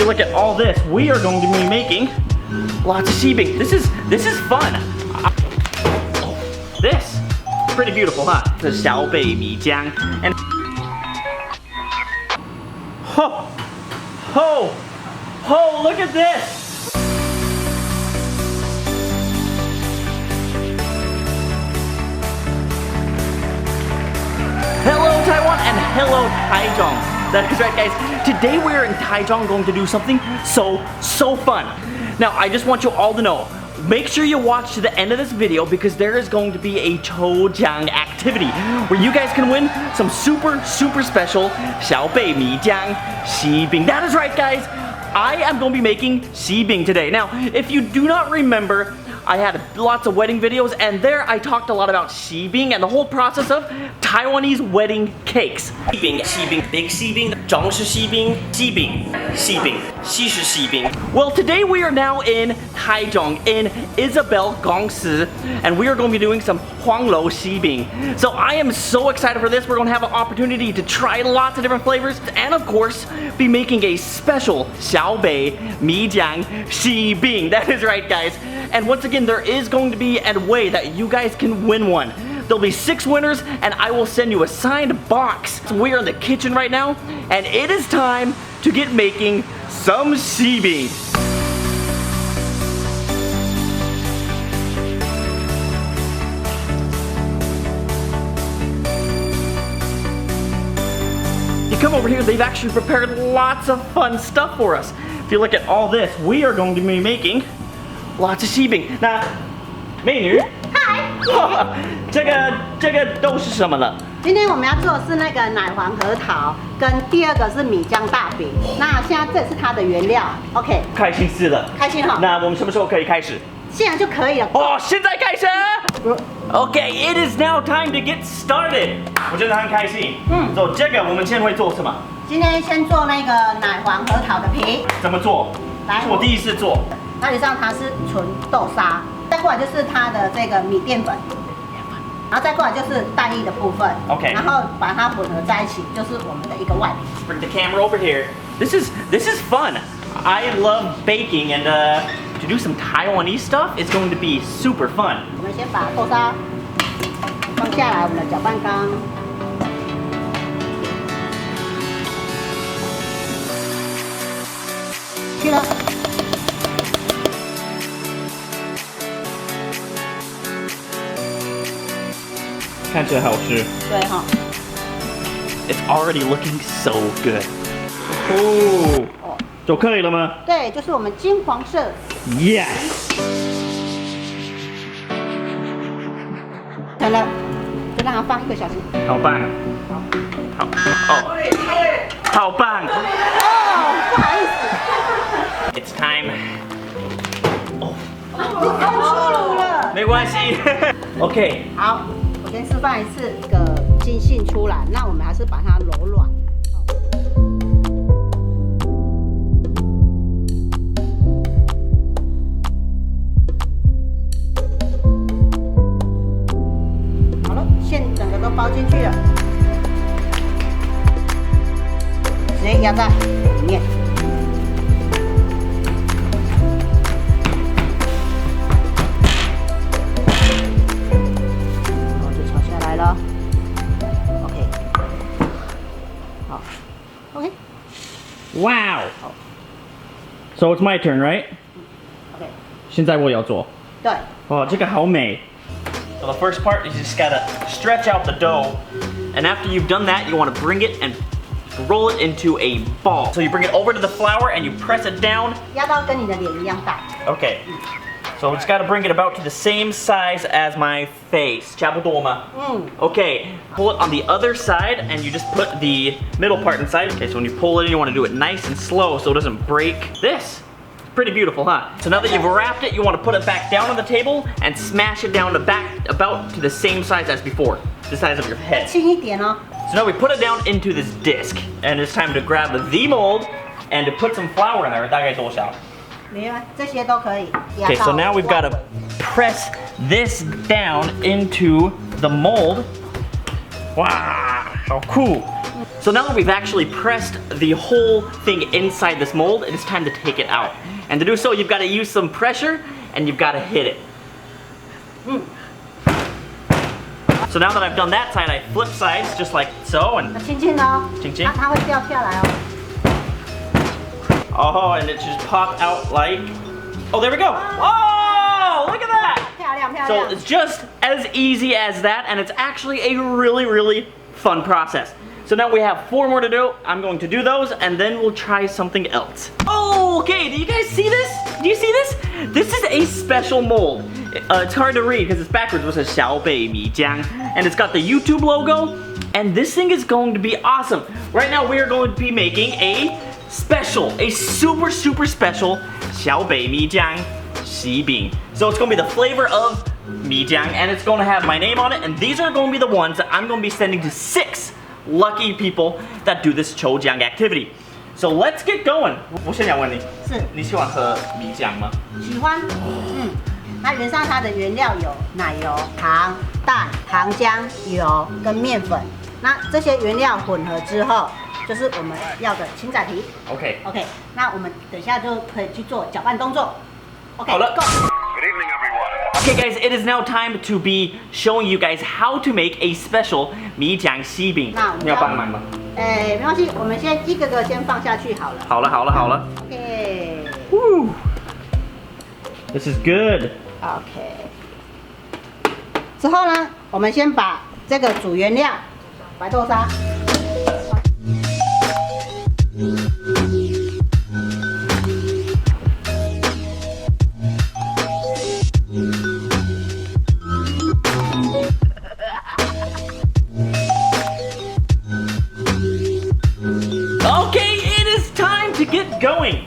you look at all this, we are going to be making lots of xibing. This is fun. This pretty beautiful, huh? The 小贝米浆 and look at this. Hello Taiwan and hello Taichung. That is right guys, today we are in Taichung going to do something so fun. Now I just want you all to know, make sure you watch to the end of this video because there is going to be a Jiang activity where you guys can win some super special 小貝米漿喜餅. That is right guys, I am going to be making xibing today. Now if you do not remember, I had lots of wedding videos and there I talked a lot about xibing and the whole process of Taiwanese wedding cakes. Xibing, big xibing, 中式xibing, xibing, 西式xibing. Well, today we are now in Taichung in Isabel Gongsi and we are going to be doing some 皇樓喜餅. So I am so excited for this. We're going to have an opportunity to try lots of different flavors and of course be making a special 小貝米漿喜餅. That is right guys. And once again, there is going to be a way that you guys can win one. There'll be 6 winners and I will send you a signed box. So we are in the kitchen right now and it is time to get making some xibing. You come over here, they've actually prepared lots of fun stuff for us. If you look at all this, we are going to be making lots of xibing. 那美女，嗨，这个都是什么了？今天我们要做的是那个奶黄核桃，跟第二个是米浆大饼。那现在这是它的原料 ，OK。开心死了，开心哈。那我们什么时候可以开始？现在就可以了。哦，现在开始。Okay, it is now time to get started. 我真的很开心。做这个我们今天会做什么？今天先做那个奶黄核桃的皮。怎么做？来，我第一次做。那以上它是纯豆沙，再过来就是它的这个米淀粉，然后再过来就是蛋液的部分。OK， 然后把它混合在一起，就是我们的一个外皮。Bring the camera over here. This is fun. I love baking and to do some Taiwanese stuff. It's going to be super fun. 我们先把豆沙放下来，我们的搅拌缸。去了。看起来好吃。对哈。It's already looking so good. 哦，就可以了吗？对，就是我们金黄色。Yes. 成了，就让它放1个小时。好棒。好。哦。好棒。哦，不好意思。It's time. 哦。你看错了。没关系。OK。好。先示范一次个筋性出来，那我们还是把它揉软。好了，馅整个都包进去了，直接压在里面。Wow. So it's my turn, right? Okay. 现在我要做。对。哦，这个好美。So the first part is you just gotta stretch out the dough, and after you've done that, you want to bring it and roll it into a ball. So you bring it over to the flour and you press it down. 压到跟你的脸一样大。Okay. So just gotta bring it about to the same size as my face. 差不多吗？Okay. Pull it on the other side and you just put the middle part inside. Okay, so when you pull it in, you want to do it nice and slow so it doesn't break. This. Pretty beautiful, huh? So now that you've wrapped it, you want to put it back down on the table and smash it down to back about to the same size as before. The size of your head. 轻一点哦。So now we put it down into this disc and it's time to grab the mold and to put some flour in there. 大概多少？这些都可以。 Okay, so now we've got to press this down into the mold. Wow, how cool. So now that we've actually pressed the whole thing inside this mold, it is time to take it out. And to do so, you've got to use some pressure and you've got to hit it. So now that I've done that side, I flip sides just like so and 轻轻哦，轻轻。它会掉下来哦。Oh, and it just popped out like, oh, there we go. Oh, look at that. 漂亮漂亮。 So it's just as easy as that, and it's actually a really, really fun process. So now we have 4 more to do. I'm going to do those, and then we'll try something else. Oh, okay, do you guys see this? Do you see this? This is a special mold. It's hard to read because it's backwards. It says 小贝米浆, and it's got the YouTube logo, and this thing is going to be awesome. Right now we are going to be making a special, a super, super special 小贝米浆喜饼. So it's going to be the flavor of Mi Jiang, and it's going to have my name on it, and these are going to be the ones that I'm going to be sending to 6 lucky people that do this 抽奖 activity. So let's get going. 我先想问你，你喜欢喝米浆吗？喜欢，那原上它的原料有奶油、糖、蛋、糖浆、油跟面粉。那这些原料混合之后，就是我们要的青仔皮。OK， 那我们等一下就可以去做搅拌动作。OK， 好了 ，Go。Good evening, everyone. Okay guys, it is now time to be showing you guys how to make a special 米浆喜饼。你要帮忙吗？没关系，我们先一个个先放下去好了。好了。OK。Woo. This is good. OK。之后呢，我们先把这个主原料白豆沙。Going.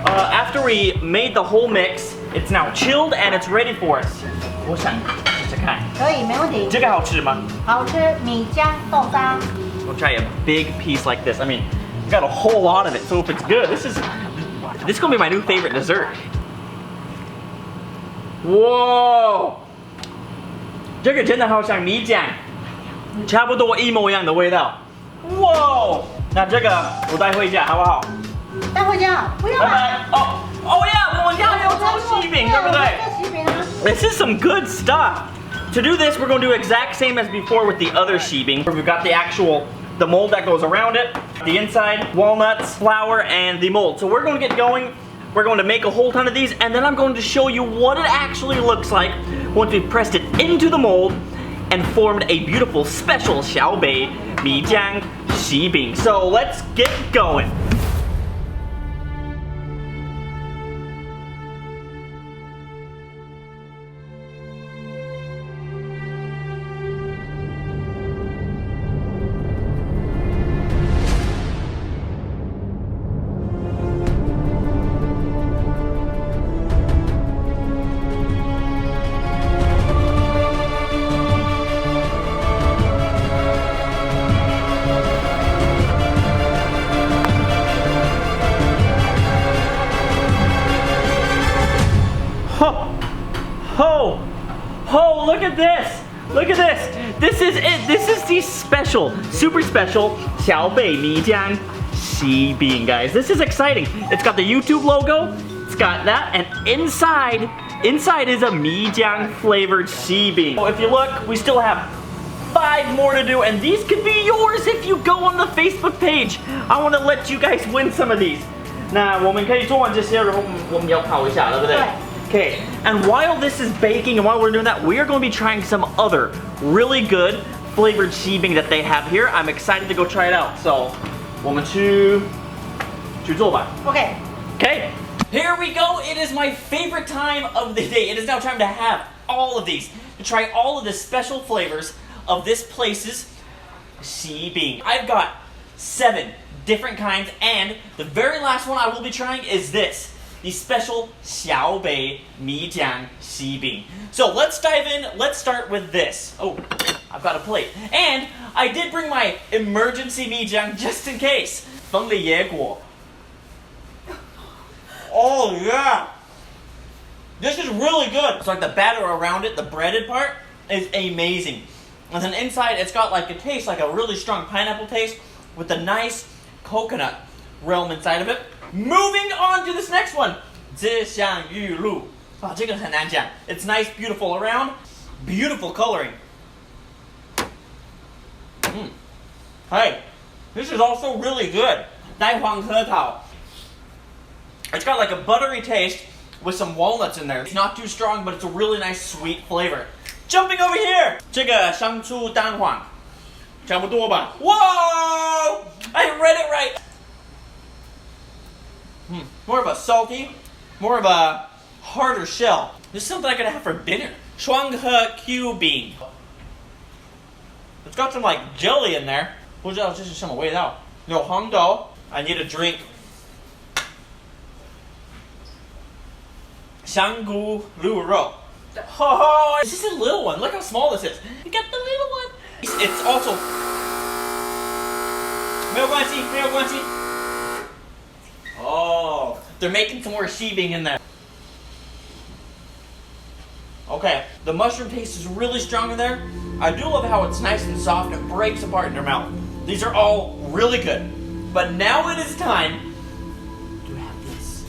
After we made the whole mix, it's now chilled and it's ready for us. 我想试试看。可以，没问题。这个好吃吗？好吃，米浆豆沙。 We'll try a big piece like this. I mean, we got a whole lot of it, so if it's good, this is gonna be my new favorite dessert. Whoa! 这个真的好像米浆，差不多一模一样的味道。Whoa! 那这个我带回家好不好？ 带回家，不要啦。Oh yeah, 我们要做喜饼，对不对？做喜饼啊。 This is some good stuff. To do this, we're going to do exact same as before with the other xibing. We've got the mold that goes around it, the inside, walnuts, flour, and the mold. So we're going to get going. We're going to make a whole ton of these, and then I'm going to show you what it actually looks like once we've pressed it into the mold and formed a beautiful special 小贝米浆喜饼. So let's get going. Oh, look at this. Look at this. This is it. This is the special, super special 小贝米浆喜饼, guys. This is exciting. It's got the YouTube logo. It's got that, and inside is a Mi Jiang flavored xibing. So if you look, we still have 5 more to do, and these could be yours if you go on the Facebook page. I want to let you guys win some of these. 那我们可以做完这些，然后我们要烤一下，对不对？ Okay, and while this is baking and while we're doing that, we are going to be trying some other really good flavored xibing that they have here. I'm excited to go try it out. So, 我们去做吧。 OK. Okay, here we go. It is my favorite time of the day. It is now time to have all of these, to try all of the special flavors of this place's xibing. I've got 7 different kinds, and the very last one I will be trying is this. The special 小贝米浆喜饼. So let's dive in. Let's start with this. Oh, I've got a plate. And I did bring my emergency Mi Jiang just in case. 枫的野果. Oh yeah. This is really good. It's like the batter around it, the breaded part, is amazing. And then inside it's got like a taste, like a really strong pineapple taste. with a nice coconut realm inside of it. Moving on to this next one. 自相玉露. Oh, 这个很难讲. It's nice, beautiful around. Beautiful coloring. Hey, this is also really good. 奶黄核桃. It's got like a buttery taste with some walnuts in there. It's not too strong, but it's a really nice sweet flavor. Jumping over here. 这个香醋蛋黄. 差不多吧. Whoa! I read it right. More of a salty, more of a harder shell. This is something I could have for dinner. 双核 Q bean. It's got some like jelly in there. 不知道这是什么味道. No红豆. I need a drink. 香菇鹿肉. Oh, this is a little one. Look how small this is. You got the little one. It's also 没有关系，没有关系. Oh, they're making some more sheebing in there. Okay, the mushroom taste is really strong in there. I do love how it's nice and soft. It breaks apart in your mouth. These are all really good. But now it is time to have this.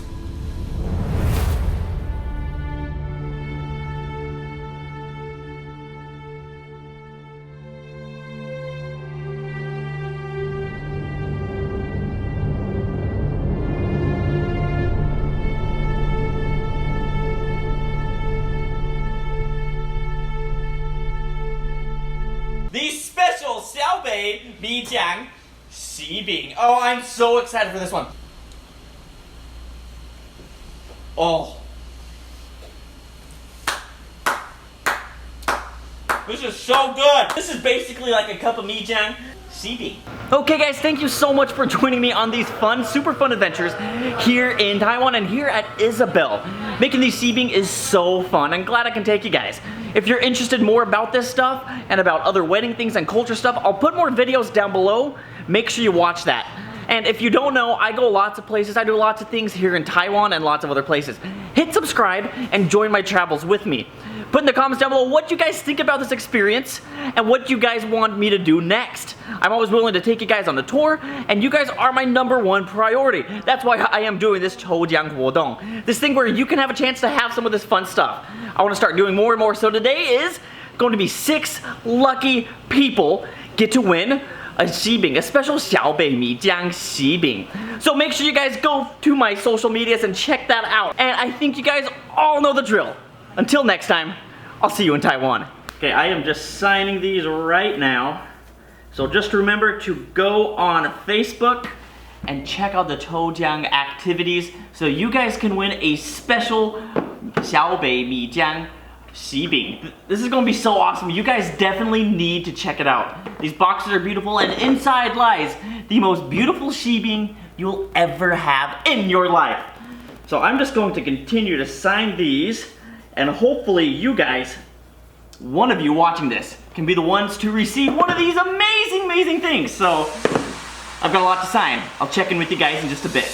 The special 小贝米浆喜饼. Oh, I'm so excited for this one. Oh. This is so good. This is basically like a cup of Mi Jiang喜饼. Okay guys, thank you so much for joining me on these fun, super fun adventures here in Taiwan and here at Isabel. Making these xibing is so fun. I'm glad I can take you guys. If you're interested more about this stuff and about other wedding things and culture stuff, I'll put more videos down below. Make sure you watch that. And if you don't know, I go lots of places. I do lots of things here in Taiwan and lots of other places. Hit subscribe and join my travels with me. Put in the comments down below what you guys think about this experience and what you guys want me to do next. I'm always willing to take you guys on the tour, and you guys are my #1 priority. That's why I am doing this 抽奖活动. This thing where you can have a chance to have some of this fun stuff. I want to start doing more and more. So today is going to be 6 lucky people get to win a xibing, a special 小贝米浆喜饼. So make sure you guys go to my social medias and check that out. And I think you guys all know the drill. Until next time, I'll see you in Taiwan. Okay, I am just signing these right now. So just remember to go on Facebook and check out the 抽奖 activities so you guys can win a special 小贝米浆喜饼. This is gonna be so awesome. You guys definitely need to check it out. These boxes are beautiful, and inside lies the most beautiful xibing you'll ever have in your life. So I'm just going to continue to sign these, and hopefully you guys, one of you watching this, can be the ones to receive one of these amazing, amazing things. So I've got a lot to sign. I'll check in with you guys in just a bit.